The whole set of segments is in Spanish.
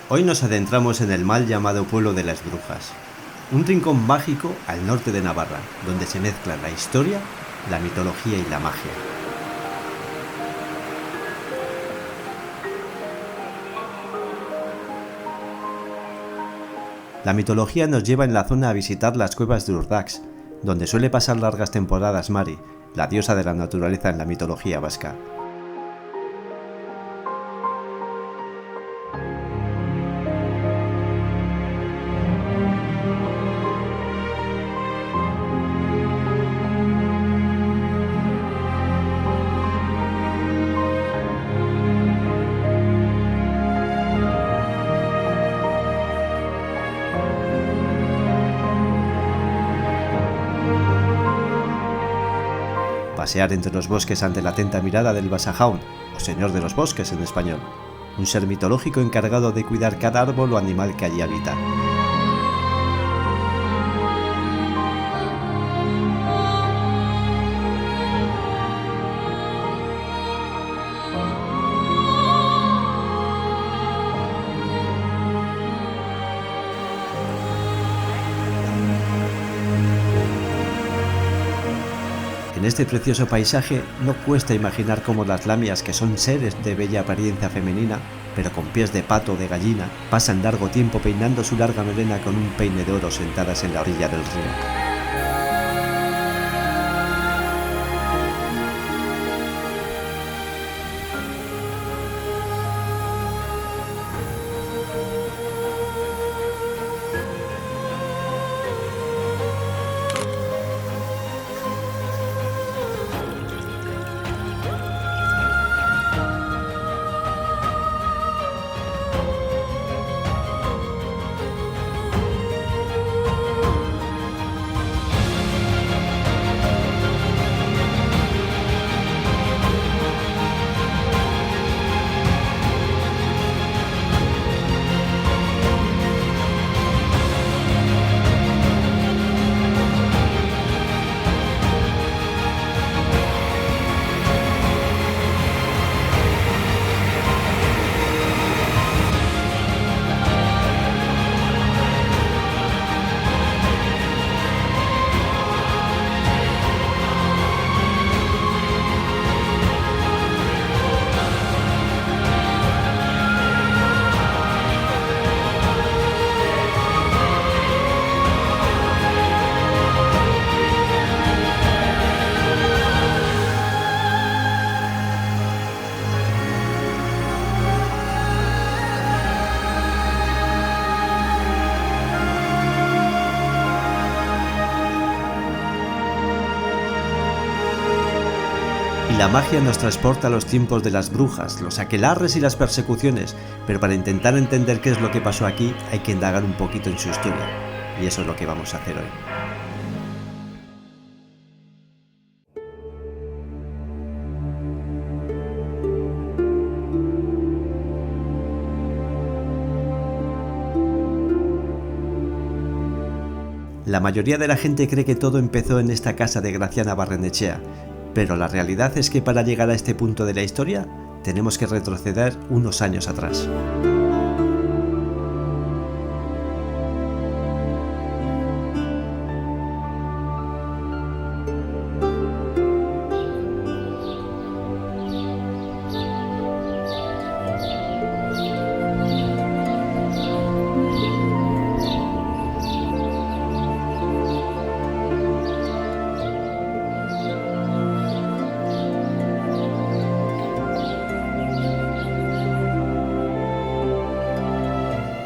Hoy nos adentramos en el mal llamado Pueblo de las Brujas, un rincón mágico al norte de Navarra, donde se mezclan la historia, la mitología y la magia. La mitología nos lleva en la zona a visitar las cuevas de Urdax, donde suele pasar largas temporadas Mari, la diosa de la naturaleza en la mitología vasca. Pasear entre los bosques ante la atenta mirada del Basajaun, o Señor de los Bosques en español, un ser mitológico encargado de cuidar cada árbol o animal que allí habita. En este precioso paisaje no cuesta imaginar cómo las lamias, que son seres de bella apariencia femenina, pero con pies de pato o de gallina, pasan largo tiempo peinando su larga melena con un peine de oro sentadas en la orilla del río. Y la magia nos transporta a los tiempos de las brujas, los aquelarres y las persecuciones, pero para intentar entender qué es lo que pasó aquí hay que indagar un poquito en su historia, y eso es lo que vamos a hacer hoy. La mayoría de la gente cree que todo empezó en esta casa de Graciana Barrenechea, pero la realidad es que para llegar a este punto de la historia tenemos que retroceder unos años atrás.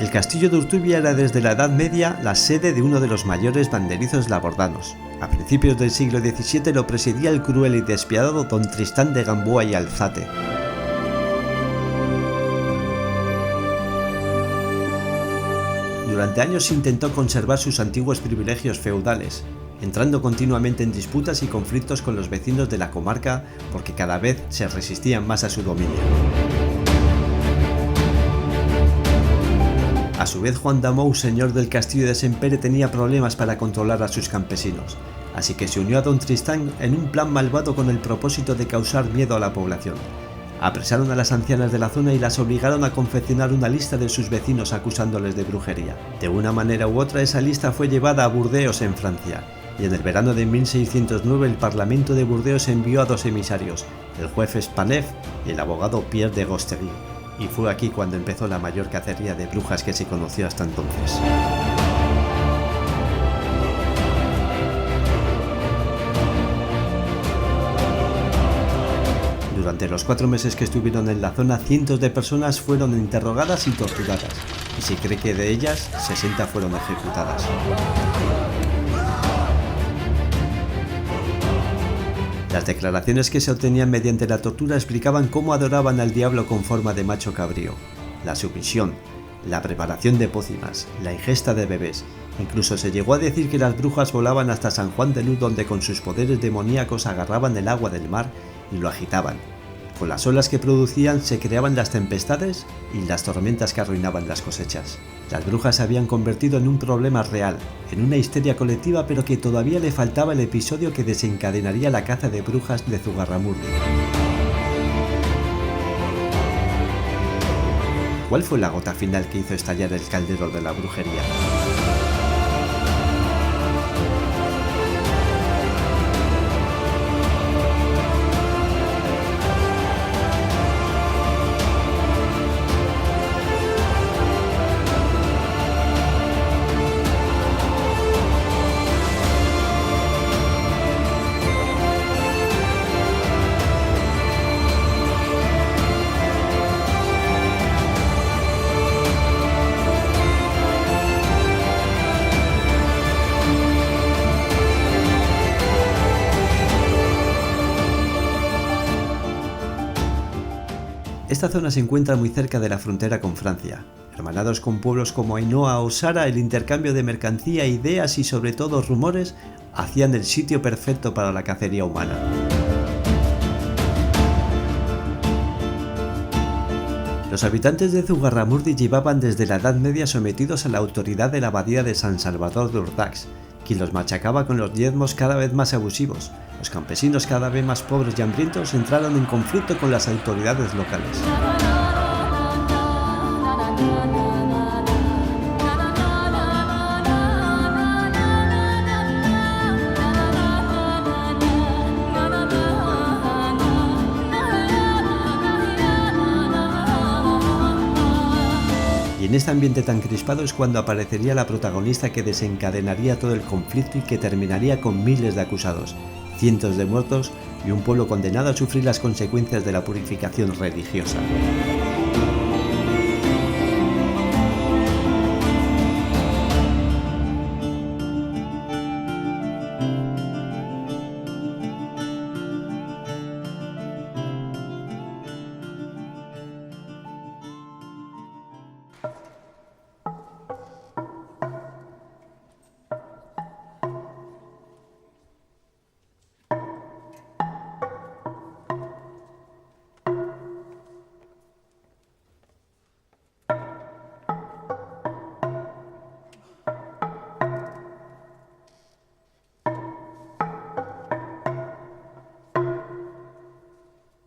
El castillo de Urtubia era desde la Edad Media la sede de uno de los mayores banderizos labordanos. A principios del siglo XVII lo presidía el cruel y despiadado don Tristán de Gamboa y Alzate. Durante años intentó conservar sus antiguos privilegios feudales, entrando continuamente en disputas y conflictos con los vecinos de la comarca porque cada vez se resistían más a su dominio. A su vez, Juan Damou, señor del castillo de Sempere, tenía problemas para controlar a sus campesinos, así que se unió a don Tristán en un plan malvado con el propósito de causar miedo a la población. Apresaron a las ancianas de la zona y las obligaron a confeccionar una lista de sus vecinos acusándoles de brujería. De una manera u otra, esa lista fue llevada a Burdeos en Francia, y en el verano de 1609 el Parlamento de Burdeos envió a 2 emisarios, el juez Spanev y el abogado Pierre de Gostery, y fue aquí cuando empezó la mayor cacería de brujas que se conoció hasta entonces. Durante los 4 meses que estuvieron en la zona, cientos de personas fueron interrogadas y torturadas, y se cree que de ellas 60 fueron ejecutadas. Las declaraciones que se obtenían mediante la tortura explicaban cómo adoraban al diablo con forma de macho cabrío, la sumisión, la preparación de pócimas, la ingesta de bebés. Incluso se llegó a decir que las brujas volaban hasta San Juan de Luz, donde con sus poderes demoníacos agarraban el agua del mar y lo agitaban. Con las olas que producían se creaban las tempestades y las tormentas que arruinaban las cosechas. Las brujas se habían convertido en un problema real, en una histeria colectiva, pero que todavía le faltaba el episodio que desencadenaría la caza de brujas de Zugarramurdi. ¿Cuál fue la gota final que hizo estallar el caldero de la brujería? Esta zona se encuentra muy cerca de la frontera con Francia. Hermanados con pueblos como Ainhoa o Sara, el intercambio de mercancía, ideas y sobre todo rumores hacían el sitio perfecto para la cacería humana. Los habitantes de Zugarramurdi llevaban desde la Edad Media sometidos a la autoridad de la abadía de San Salvador de Urdax, quien los machacaba con los diezmos cada vez más abusivos. Los campesinos, cada vez más pobres y hambrientos, entraron en conflicto con las autoridades locales. Y en este ambiente tan crispado es cuando aparecería la protagonista que desencadenaría todo el conflicto y que terminaría con miles de acusados, cientos de muertos y un pueblo condenado a sufrir las consecuencias de la purificación religiosa.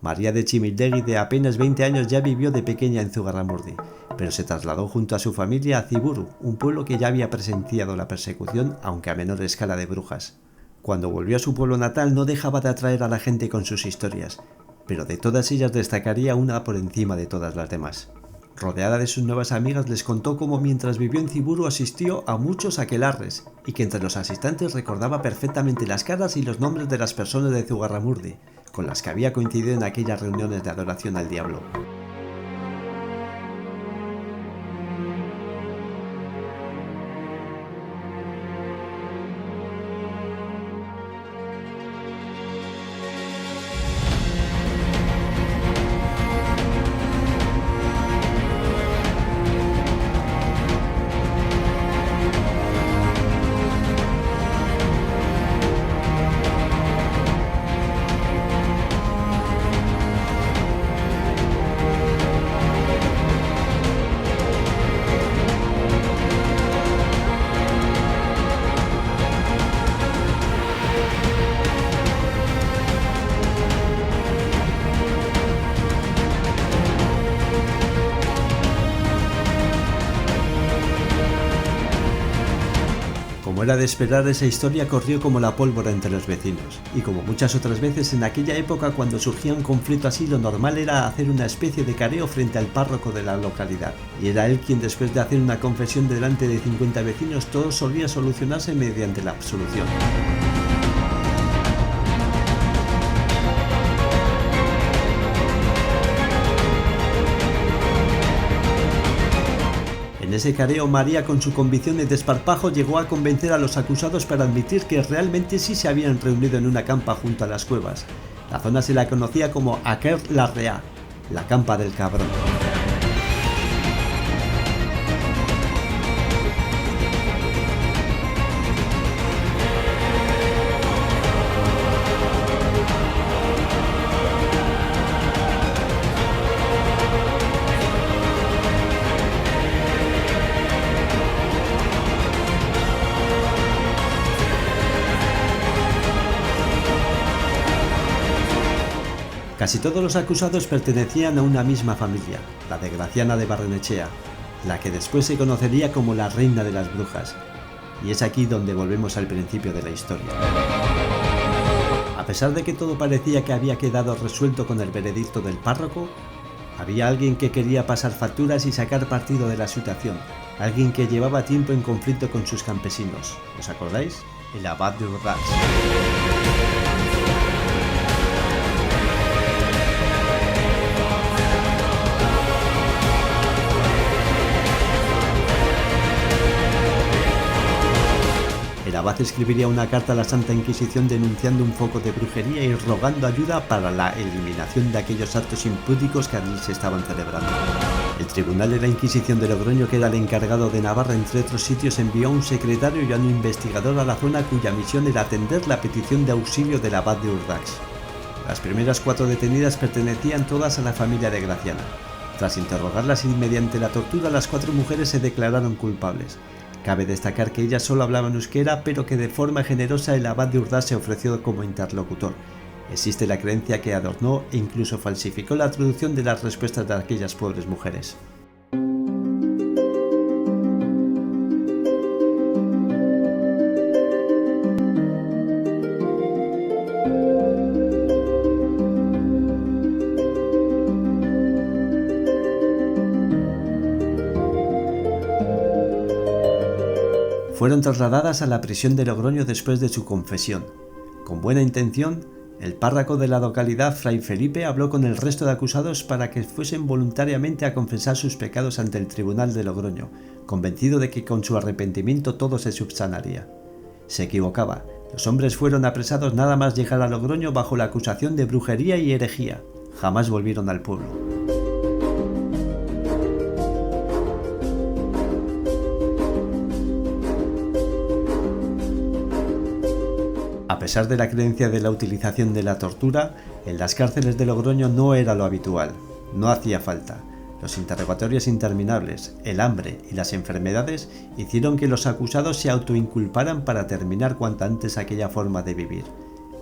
María de Chimildegui, de apenas 20 años, ya vivió de pequeña en Zugarramurdi, pero se trasladó junto a su familia a Ciburu, un pueblo que ya había presenciado la persecución, aunque a menor escala, de brujas. Cuando volvió a su pueblo natal no dejaba de atraer a la gente con sus historias, pero de todas ellas destacaría una por encima de todas las demás. Rodeada de sus nuevas amigas, les contó cómo mientras vivió en Ciburu asistió a muchos aquelarres y que entre los asistentes recordaba perfectamente las caras y los nombres de las personas de Zugarramurdi con las que había coincidido en aquellas reuniones de adoración al diablo. Como era de esperar, esa historia corrió como la pólvora entre los vecinos, y como muchas otras veces en aquella época cuando surgía un conflicto así, lo normal era hacer una especie de careo frente al párroco de la localidad, y era él quien, después de hacer una confesión delante de 50 vecinos, todo solía solucionarse mediante la absolución. En ese careo, María, con su convicción de desparpajo, llegó a convencer a los acusados para admitir que realmente sí se habían reunido en una campa junto a las cuevas. La zona se la conocía como Aquer la Rea, la campa del cabrón. Casi todos los acusados pertenecían a una misma familia, la de Graciana de Barrenechea, la que después se conocería como la Reina de las Brujas, y es aquí donde volvemos al principio de la historia. A pesar de que todo parecía que había quedado resuelto con el veredicto del párroco, había alguien que quería pasar facturas y sacar partido de la situación, alguien que llevaba tiempo en conflicto con sus campesinos. ¿Os acordáis? El abad de Urdax. El abad escribiría una carta a la Santa Inquisición denunciando un foco de brujería y rogando ayuda para la eliminación de aquellos actos impúdicos que allí se estaban celebrando. El Tribunal de la Inquisición de Logroño, que era el encargado de Navarra entre otros sitios, envió a un secretario y a un investigador a la zona cuya misión era atender la petición de auxilio del abad de Urdax. Las primeras 4 detenidas pertenecían todas a la familia de Graciana. Tras interrogarlas y mediante la tortura, las 4 mujeres se declararon culpables. Cabe destacar que ellas solo hablaban euskera, pero que de forma generosa el abad de Urdax se ofreció como interlocutor. Existe la creencia que adornó e incluso falsificó la traducción de las respuestas de aquellas pobres mujeres. Fueron trasladadas a la prisión de Logroño después de su confesión. Con buena intención, el párroco de la localidad, Fray Felipe, habló con el resto de acusados para que fuesen voluntariamente a confesar sus pecados ante el tribunal de Logroño, convencido de que con su arrepentimiento todo se subsanaría. Se equivocaba. Los hombres fueron apresados nada más llegar a Logroño bajo la acusación de brujería y herejía. Jamás volvieron al pueblo. A pesar de la creencia de la utilización de la tortura, en las cárceles de Logroño no era lo habitual, no hacía falta. Los interrogatorios interminables, el hambre y las enfermedades hicieron que los acusados se autoinculparan para terminar cuanto antes aquella forma de vivir.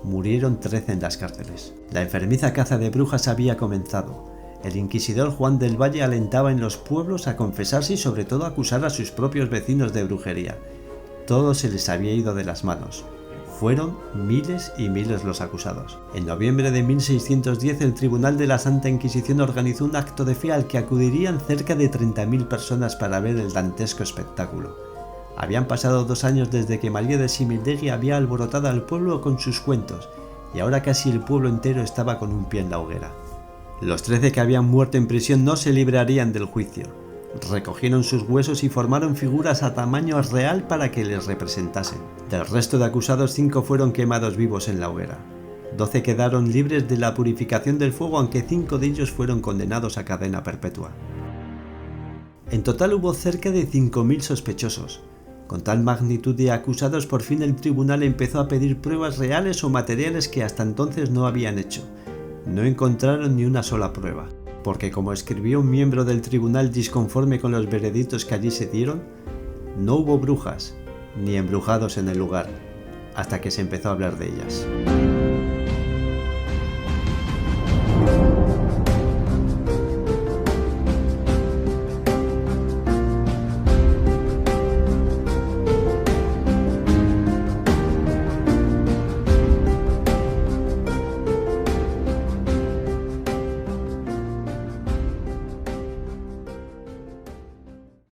Murieron 13 en las cárceles. La enfermiza caza de brujas había comenzado. El inquisidor Juan del Valle alentaba en los pueblos a confesarse y sobre todo a acusar a sus propios vecinos de brujería. Todo se les había ido de las manos. Fueron miles y miles los acusados. En noviembre de 1610 el Tribunal de la Santa Inquisición organizó un acto de fe al que acudirían cerca de 30.000 personas para ver el dantesco espectáculo. Habían pasado 2 años desde que María de Simildegui había alborotado al pueblo con sus cuentos, y ahora casi el pueblo entero estaba con un pie en la hoguera. Los 13 que habían muerto en prisión no se librarían del juicio. Recogieron sus huesos y formaron figuras a tamaño real para que les representasen. Del resto de acusados, 5 fueron quemados vivos en la hoguera. 12 quedaron libres de la purificación del fuego, aunque 5 de ellos fueron condenados a cadena perpetua. En total hubo cerca de 5.000 sospechosos. Con tal magnitud de acusados, por fin el tribunal empezó a pedir pruebas reales o materiales que hasta entonces no habían hecho. No encontraron ni una sola prueba, porque como escribió un miembro del tribunal disconforme con los veredictos que allí se dieron, no hubo brujas ni embrujados en el lugar, hasta que se empezó a hablar de ellas.